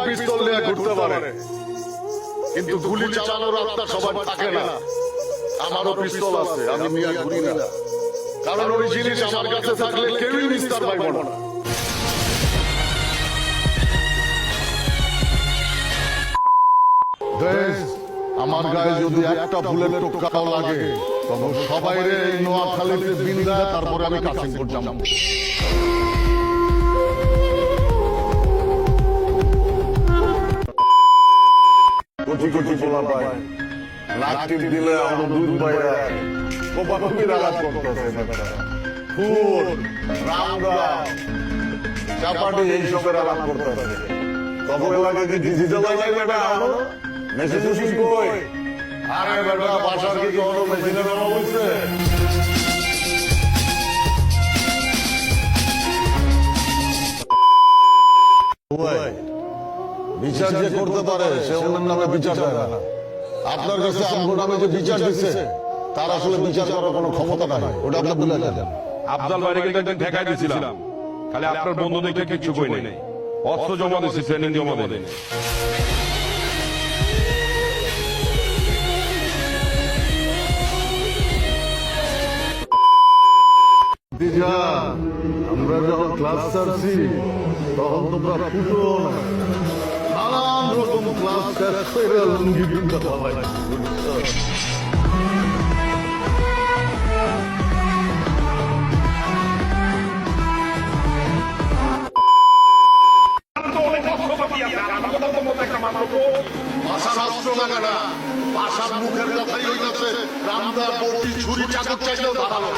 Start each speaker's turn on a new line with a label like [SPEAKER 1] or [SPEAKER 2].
[SPEAKER 1] পিস্তল নিয়ে ঘুরতে পারে, কিন্তু গুলি চালানোর রাস্তা সবার থাকে না। আমারও পিস্তল আছে, আমি নিয়ে ঘুরি না, কারণ ওই জিনিস আমার কাছে থাকলে কেউই নিস্তার পাইব না। আমার গায়ে যদি একটা বুলেট টোকাও লাগে, তবে সবাই এই নোয়াখালীতে বিন্দা, তারপরে আমি কাশিমপুর যাব। কোটি কোটি পোলা পায়, লাখ টিপ দিলে আমরা দুধ পাইরা কোপাকুপির আঘাত করতেছে। ফুল, রামগাম, চাপাটি এইসবের আঘাত করতেছে। তবে এলাকাকে ডিজিটাল লাগবে না, মেসেজ মেশিন কই? আরে বেটা, বাসার কি কোনো মেশিনের নামা বলছে? বিচার যে করতে পারে সে অন্যের নামে বিচার দেয় না। আপনার কাছে আমগো নামে যে বিচার দিচ্ছে, তার আসলে বিচার করার কোনো ক্ষমতা নাই, ওটা আপনি ভুলে যান।
[SPEAKER 2] আফজাল ভাইরে কিন্তু একদিন ঠেকাই দিয়েছিলাম, খালি আপনার বন্ধু দেখে কিচ্ছু কই নাই। অস্ত্র জমা দিয়েছি, ট্রেনিং জমা দেয়নি।
[SPEAKER 1] আমরা যখন ক্লাস ছাড়ছি তখন তোমরা ফুটো না, নানান রকম ক্লাস শেষ করে লুঙ্গি পিন্ধা খাওয়াই। ভাষার অস্ত্র লাগা না, ভাষার মুখের কথাই হইতেছে রামদার বটি ছুরি চাকর চাইলেও দাঁড়ালো।